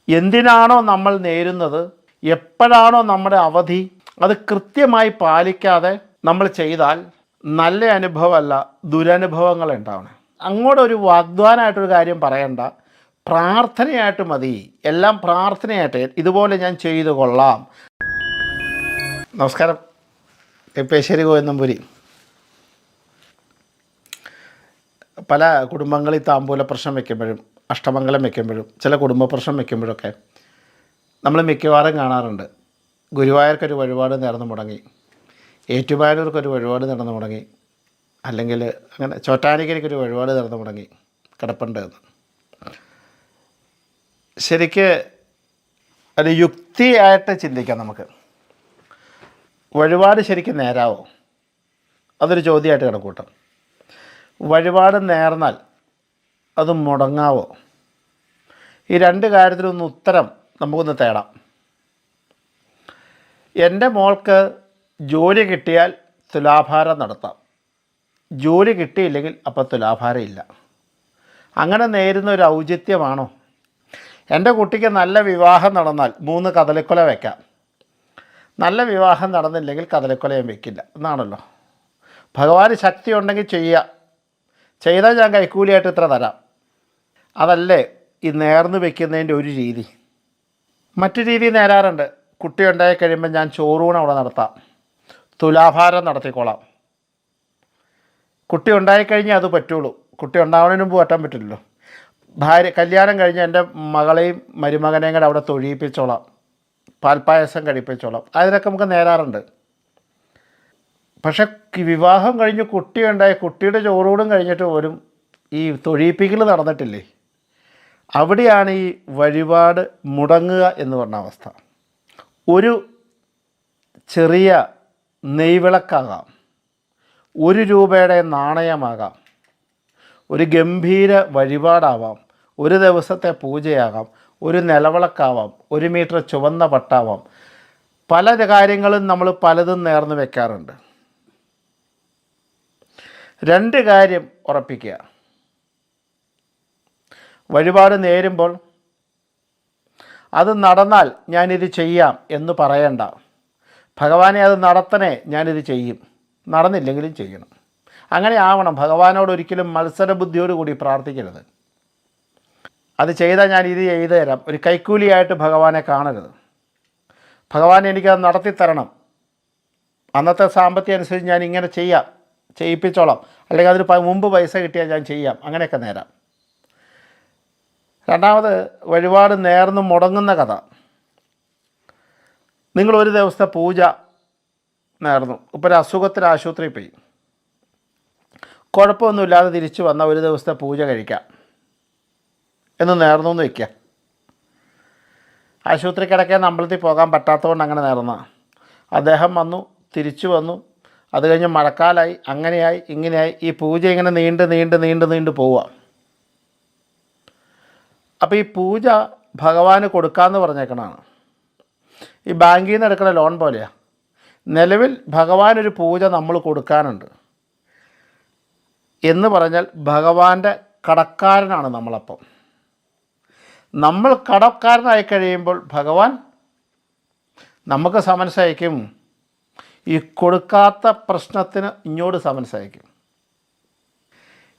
എന്തിനാണോ നമ്മൾ നേരുന്നത്, എപ്പോഴാണോ നമ്മുടെ അവധി, അത് കൃത്യമായി പാലിക്കാതെ നമ്മൾ ചെയ്താൽ നല്ല അനുഭവമല്ല ദുരനുഭവങ്ങൾ ഉണ്ടാവണം. അങ്ങോട്ടൊരു വാഗ്ദാനമായിട്ടൊരു കാര്യം പറയണ്ട, പ്രാർത്ഥനയായിട്ട് മതി. എല്ലാം പ്രാർത്ഥനയായിട്ട് ഇതുപോലെ ഞാൻ ചെയ്തു കൊള്ളാം. നമസ്കാരം. പെപ്പേശ്ശേരി കോയന്നമ്പൂരി. പല കുടുംബങ്ങളിൽ താമ്പൂല പ്രശ്നം വയ്ക്കുമ്പോഴും അഷ്ടമംഗലം വയ്ക്കുമ്പോഴും ചില കുടുംബ പ്രശ്നം വയ്ക്കുമ്പോഴൊക്കെ നമ്മൾ മിക്കവാറും കാണാറുണ്ട്, ഗുരുവായൂർക്കൊരു വഴിപാട് നേർന്ന് മുടങ്ങി, ഏറ്റുമാനൂർക്കൊരു വഴിപാട് നടന്നു മുടങ്ങി, അല്ലെങ്കിൽ അങ്ങനെ ചോറ്റാനിക്കരയ്ക്കൊരു വഴിപാട് നടന്നു മുടങ്ങി കിടപ്പുണ്ട് എന്ന്. ശരിക്ക് ഒരു യുക്തിയായിട്ട് ചിന്തിക്കാം നമുക്ക്. വഴിപാട് ശരിക്കും നേരാവോ? അതൊരു ചോദ്യമായിട്ട് കിടക്കൂട്ടാം. വഴിപാട് നേർന്നാൽ അത് മുടങ്ങാവോ? ഈ രണ്ട് കാര്യത്തിലൊന്ന് ഉത്തരം നമുക്കൊന്ന് തേടാം. എൻ്റെ മോൾക്ക് ജോലി കിട്ടിയാൽ തുലാഭാരം നടത്താം, ജോലി കിട്ടിയില്ലെങ്കിൽ അപ്പോൾ തുലാഭാരം ഇല്ല. അങ്ങനെ നേരുന്ന ഒരു ഔചിത്യമാണോ? എൻ്റെ കുട്ടിക്ക് നല്ല വിവാഹം നടന്നാൽ 3 കദളിക്കൊല വയ്ക്കാം, നല്ല വിവാഹം നടന്നില്ലെങ്കിൽ കദളിക്കൊലയും വയ്ക്കില്ല എന്നാണല്ലോ. ഭഗവാന് ശക്തി ഉണ്ടെങ്കിൽ ചെയ്താൽ ഞാൻ കൈക്കൂലിയായിട്ട് ഇത്ര തരാം. അതല്ലേ ഈ നേർന്ന് വയ്ക്കുന്നതിൻ്റെ ഒരു രീതി. മറ്റു രീതി നേരാറുണ്ട്. കുട്ടി ഉണ്ടായി കഴിയുമ്പോൾ ഞാൻ ചോറൂണ് അവിടെ നടത്താം, തുലാഭാരം നടത്തിക്കോളാം. കുട്ടി ഉണ്ടായിക്കഴിഞ്ഞാൽ അത് പറ്റുള്ളൂ, കുട്ടി ഉണ്ടാവുന്നതിന് മുമ്പ് പറ്റാൻ പറ്റില്ലല്ലോ. കല്യാണം കഴിഞ്ഞ് എൻ്റെ മകളെയും മരുമകനെയും കൂടെ അവിടെ തൊഴിയിപ്പിച്ചോളാം, പാൽപ്പായസം കഴിപ്പിച്ചോളാം. അതിനൊക്കെ നമുക്ക് നേരാറുണ്ട്. പക്ഷെ വിവാഹം കഴിഞ്ഞ് കുട്ടിയുണ്ടായി, കുട്ടിയുടെ ചോറൂടും കഴിഞ്ഞിട്ട് പോലും ഈ തൊഴിയിപ്പിക്കൽ നടന്നിട്ടില്ലേ, അവിടെയാണ് ഈ വഴിപാട് മുടങ്ങുക എന്ന് പറഞ്ഞ അവസ്ഥ. ഒരു ചെറിയ നെയ്വിളക്കാകാം, 1 രൂപയുടെ നാണയമാകാം, ഒരു ഗംഭീര വഴിപാടാവാം, ഒരു ദിവസത്തെ പൂജയാകാം, ഒരു നിലവിളക്കാവാം, 1 മീറ്റർ ചുവന്ന പട്ടാവാം. പല കാര്യങ്ങളും നമ്മൾ പലതും നേർന്ന് വെക്കാറുണ്ട്. 2 കാര്യം ഉറപ്പിക്കുക. വഴിപാട് നേരുമ്പോൾ അത് നടന്നാൽ ഞാനിത് ചെയ്യാം എന്ന് പറയണ്ട. ഭഗവാനെ അത് നടത്തണേ, ഞാനിത് ചെയ്യും, നടന്നില്ലെങ്കിലും ചെയ്യണം. അങ്ങനെ ആവണം. ഭഗവാനോട് ഒരിക്കലും മത്സരബുദ്ധിയോടുകൂടി പ്രാർത്ഥിക്കരുത്. അത് ചെയ്താൽ ഞാൻ ഇത് ചെയ്തു തരാം, ഒരു കൈക്കൂലിയായിട്ട് ഭഗവാനെ കാണരുത്. ഭഗവാൻ എനിക്കത് നടത്തിത്തരണം, അന്നത്തെ സാമ്പത്തികം അനുസരിച്ച് ഞാൻ ഇങ്ങനെ ചെയ്യിപ്പിച്ചോളാം, അല്ലെങ്കിൽ അതിന് മുമ്പ് പൈസ കിട്ടിയാൽ ഞാൻ ചെയ്യാം, അങ്ങനെയൊക്കെ നേരാം. രണ്ടാമത്, വഴിപാട് നേർന്ന് മുടങ്ങുന്ന കഥ. നിങ്ങൾ ഒരു ദിവസത്തെ പൂജ നേർന്നു, ഇപ്പോൾ ഒരു അസുഖത്തിന് ആശുപത്രിയിൽ പോയി, കുഴപ്പമൊന്നുമില്ലാതെ തിരിച്ചു വന്ന ഒരു ദിവസത്തെ പൂജ കഴിക്കാം എന്ന് നേർന്നു എന്ന് വയ്ക്കുക. ആശുപത്രി കിടക്കാൻ അമ്പലത്തിൽ പോകാൻ പറ്റാത്തതുകൊണ്ട് അങ്ങനെ നേർന്ന അദ്ദേഹം വന്നു, തിരിച്ചു വന്നു, അത് കഴിഞ്ഞ് മഴക്കാലമായി, അങ്ങനെയായി ഇങ്ങനെയായി, ഈ പൂജ ഇങ്ങനെ നീണ്ട് പോവുക. അപ്പോൾ ഈ പൂജ ഭഗവാന് കൊടുക്കാമെന്ന് പറഞ്ഞേക്കണതാണ്. ഈ ബാങ്കിൽ നിന്ന് എടുക്കുന്ന ലോൺ പോലെയാണ്. നിലവിൽ ഭഗവാനൊരു പൂജ നമ്മൾ കൊടുക്കാനുണ്ട് എന്ന് പറഞ്ഞാൽ ഭഗവാന്റെ കടക്കാരനാണ് നമ്മളപ്പം. നമ്മൾ കടക്കാരനായി കഴിയുമ്പോൾ ഭഗവാൻ നമുക്ക് സമൻസ് അയക്കും. ഈ കൊടുക്കാത്ത പ്രശ്നത്തിന് ഇങ്ങോട്ട് സമൻസ് അയക്കും.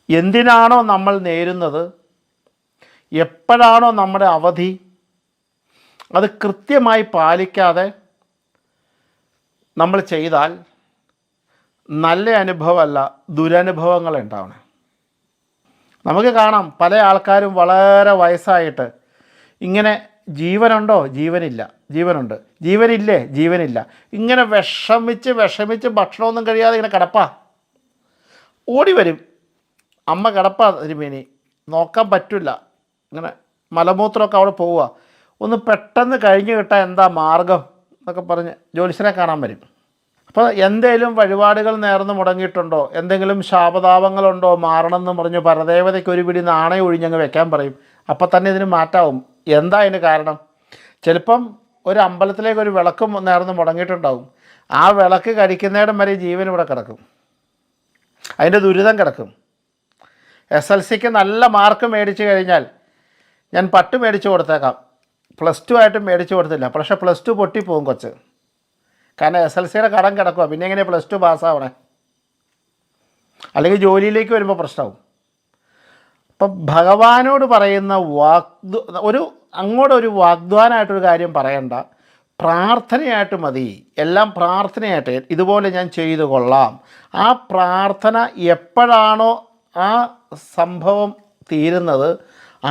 എന്തിനാണോ നമ്മൾ നേരുന്നത്, എപ്പോഴാണോ നമ്മുടെ അവധി, അത് കൃത്യമായി പാലിക്കാതെ നമ്മൾ ചെയ്താൽ നല്ല അനുഭവമല്ല ദുരനുഭവങ്ങൾ ഉണ്ടാവണം. നമുക്ക് കാണാം, പല ആൾക്കാരും വളരെ വയസ്സായിട്ട് ഇങ്ങനെ ജീവനുണ്ടോ, ജീവനില്ല, ജീവനുണ്ട്, ജീവനില്ലേ, ജീവനില്ല, ഇങ്ങനെ വിഷമിച്ച് ഭക്ഷണമൊന്നും കഴിയാതെ ഇങ്ങനെ കിടപ്പാ. ഓടി വരും, അമ്മ കിടപ്പാ തിരുമേനി, നോക്കാൻ പറ്റില്ല, ഇങ്ങനെ മലമൂത്രമൊക്കെ അവിടെ പോവുക, ഒന്ന് പെട്ടെന്ന് കഴിഞ്ഞ് കിട്ടാൻ എന്താ മാർഗം എന്നൊക്കെ പറഞ്ഞ് ജ്യോത്സ്യനെ കാണാൻ വരും. അപ്പോൾ എന്തെങ്കിലും വഴിപാടുകൾ നേർന്ന് മുടങ്ങിയിട്ടുണ്ടോ, എന്തെങ്കിലും ശാപതാപങ്ങളുണ്ടോ, മാറണമെന്ന് പറഞ്ഞ് പരദേവതയ്ക്ക് ഒരു പിടി നാണയം ഒഴിഞ്ഞങ്ങ് വെക്കാൻ പറയും. അപ്പം തന്നെ ഇതിന് മാറ്റാവും. എന്താ അതിന് കാരണം? ചിലപ്പം ഒരു അമ്പലത്തിലേക്ക് ഒരു വിളക്ക് നേർന്ന് മുടങ്ങിയിട്ടുണ്ടാവും. ആ വിളക്ക് കരിക്കുന്നിടം വരെ ജീവൻ ഇവിടെ കിടക്കും, അതിൻ്റെ ദുരിതം കിടക്കും. SLCക്ക് നല്ല മാർക്ക് മേടിച്ച് കഴിഞ്ഞാൽ ഞാൻ പട്ട് മേടിച്ച് കൊടുത്തേക്കാം, +2 ആയിട്ടും മേടിച്ചു കൊടുത്തില്ല. പക്ഷേ +2 പൊട്ടിപ്പോവും കൊച്ച്. കാരണം SLCയുടെ കടം കിടക്കുക. പിന്നെ എങ്ങനെ +2 പാസ്സാവണേ? അല്ലെങ്കിൽ ജോലിയിലേക്ക് വരുമ്പോൾ പ്രശ്നമാവും. അപ്പം ഭഗവാനോട് പറയുന്ന അങ്ങോട്ടൊരു വാഗ്ദാനമായിട്ടൊരു കാര്യം പറയണ്ട, പ്രാർത്ഥനയായിട്ട് മതി. എല്ലാം പ്രാർത്ഥനയായിട്ട് ഇതുപോലെ ഞാൻ ചെയ്തു കൊള്ളാം. ആ പ്രാർത്ഥന എപ്പോഴാണോ ആ സംഭവം തീരുന്നത്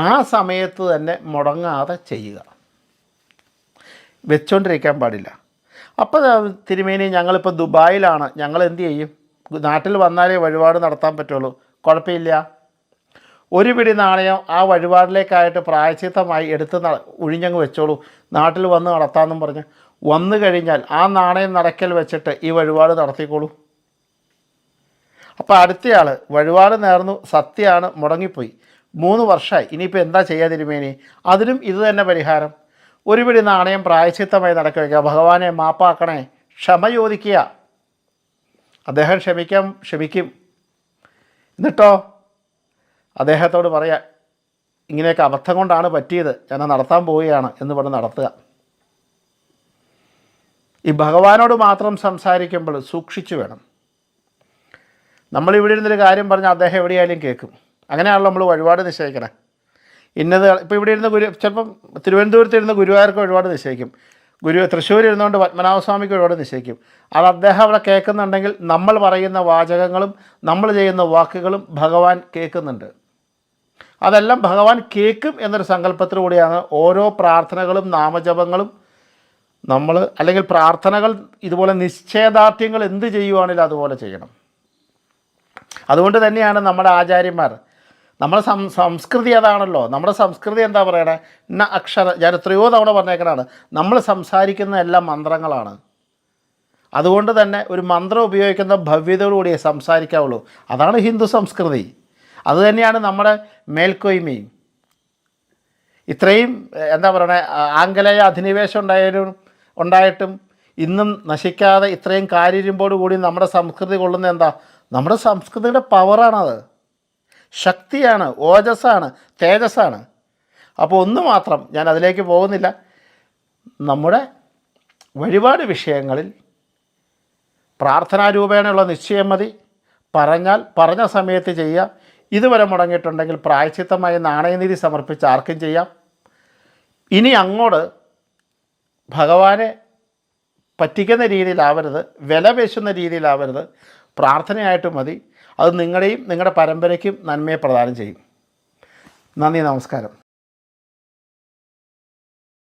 ആ സമയത്ത് തന്നെ മുടങ്ങാതെ ചെയ്യുക, വെച്ചോണ്ടിരിക്കാൻ പാടില്ല. അപ്പോൾ തിരുമേനി ഞങ്ങളിപ്പോൾ ദുബായിലാണ്, ഞങ്ങൾ എന്ത് ചെയ്യും? നാട്ടിൽ വന്നാലേ വഴിപാട് നടത്താൻ പറ്റുള്ളൂ. കുഴപ്പമില്ല, ഒരു പിടി നാണയം ആ വഴിപാടിലേക്കായിട്ട് പ്രായശ്ചിത്തമായി എടുത്ത് ഒഴിഞ്ഞങ്ങ് വെച്ചോളൂ, നാട്ടിൽ വന്ന് നടത്താമെന്നും പറഞ്ഞ് വന്നു കഴിഞ്ഞാൽ ആ നാണയം നടക്കൽ വെച്ചിട്ട് ഈ വഴിപാട് നടത്തിക്കോളൂ. അപ്പോൾ അടുത്തയാൾ വഴിപാട് നേർന്നു, സത്യമാണ്, മുടങ്ങിപ്പോയി, 3 വർഷമായി, ഇനിയിപ്പോൾ എന്താ ചെയ്യുക തിരുമേനി? അതിനും ഇത് തന്നെ പരിഹാരം. ഒരു പിടി നാണയം പ്രായശ്ചിത്തമായി നടക്കി വയ്ക്കുക, ഭഗവാനെ മാപ്പാക്കണേ, ക്ഷമ ചോദിക്കുക. അദ്ദേഹം ക്ഷമിക്കും. എന്നിട്ടോ അദ്ദേഹത്തോട് പറയാം, ഇങ്ങനെയൊക്കെ അബദ്ധം കൊണ്ടാണ് പറ്റിയത്, ഞാൻ നടത്താൻ പോവുകയാണ് എന്ന് പറഞ്ഞ് നടത്തുക. ഈ ഭഗവാനോട് മാത്രം സംസാരിക്കുമ്പോൾ സൂക്ഷിച്ചു വേണം. നമ്മളിവിടെ ഇരുന്നൊരു കാര്യം പറഞ്ഞാൽ അദ്ദേഹം എവിടെയായാലും കേൾക്കും. അങ്ങനെയാണല്ലോ നമ്മൾ വഴിപാട് നിശ്ചയിക്കണേ. ഇന്നത് ഇപ്പോൾ ഇവിടെ ഇരുന്ന് ചിലപ്പം തിരുവനന്തപുരത്ത് ഇരുന്ന് ഗുരുവായൂർക്ക് വഴിപാട് നിശ്ചയിക്കും, തൃശ്ശൂർ ഇരുന്നുകൊണ്ട് പത്മനാഭസ്വാമിക്ക് വഴിപാട് നിശ്ചയിക്കും. അത് അദ്ദേഹം അവിടെ കേൾക്കുന്നുണ്ടെങ്കിൽ നമ്മൾ പറയുന്ന വാചകങ്ങളും നമ്മൾ ചെയ്യുന്ന വാക്കുകളും ഭഗവാൻ കേൾക്കുന്നുണ്ട്. അതെല്ലാം ഭഗവാൻ കേൾക്കും എന്നൊരു സങ്കല്പത്തിലൂടെയാണ് ഓരോ പ്രാർത്ഥനകളും നാമജപങ്ങളും നമ്മൾ, അല്ലെങ്കിൽ പ്രാർത്ഥനകൾ ഇതുപോലെ നിശ്ചയദാർഢ്യങ്ങൾ എന്ത് ചെയ്യുവാണെങ്കിലും അതുപോലെ ചെയ്യണം. അതുകൊണ്ട് തന്നെയാണ് നമ്മുടെ ആചാര്യന്മാർ, നമ്മുടെ സംസ്കൃതി അതാണല്ലോ. നമ്മുടെ സംസ്കൃതി എന്താ പറയണേ? ഞാൻ എത്രയോ തവണ പറഞ്ഞേക്കണാണ്, നമ്മൾ സംസാരിക്കുന്ന എല്ലാം മന്ത്രങ്ങളാണ്. അതുകൊണ്ട് തന്നെ ഒരു മന്ത്രം ഉപയോഗിക്കുന്ന ഭവ്യതയോടുകൂടിയേ സംസാരിക്കാവുള്ളൂ. അതാണ് ഹിന്ദു സംസ്കൃതി. അതുതന്നെയാണ് നമ്മുടെ മേൽക്കോയ്മയും. ഇത്രയും എന്താ പറയണേ, ആംഗലേയ അധിനിവേശം ഉണ്ടായിട്ടും ഇന്നും നശിക്കാതെ ഇത്രയും കാര്യരുമ്പോടുകൂടി നമ്മുടെ സംസ്കൃതി കൊള്ളുന്ന എന്താ? നമ്മുടെ സംസ്കൃതിയുടെ പവറാണത്, ശക്തിയാണ്, ഓജസ്സാണ്, തേജസ്സാണ്. അപ്പോൾ ഒന്ന് മാത്രം, ഞാൻ അതിലേക്ക് പോകുന്നില്ല, നമ്മുടെ വഴിപാട് വിഷയങ്ങളിൽ പ്രാർത്ഥനാരൂപേണയുള്ള നിശ്ചയം മതി. പറഞ്ഞ സമയത്ത് ചെയ്യുക. ഇതുവരെ മുടങ്ങിയിട്ടുണ്ടെങ്കിൽ പ്രായശ്ചിത്തമായി നാണയനിധി സമർപ്പിച്ച് ആർക്കും ചെയ്യാം. ഇനി അങ്ങോട്ട് ഭഗവാനെ പറ്റിക്കുന്ന രീതിയിലാവരുത്, വില പേശുന്ന രീതിയിലാവരുത്, പ്രാർത്ഥനയായിട്ട് മതി. അത് നിങ്ങളുടെയും നിങ്ങളുടെ പരമ്പരയ്ക്കും നന്മയെ പ്രദാനം ചെയ്യും. നന്ദി, നമസ്കാരം.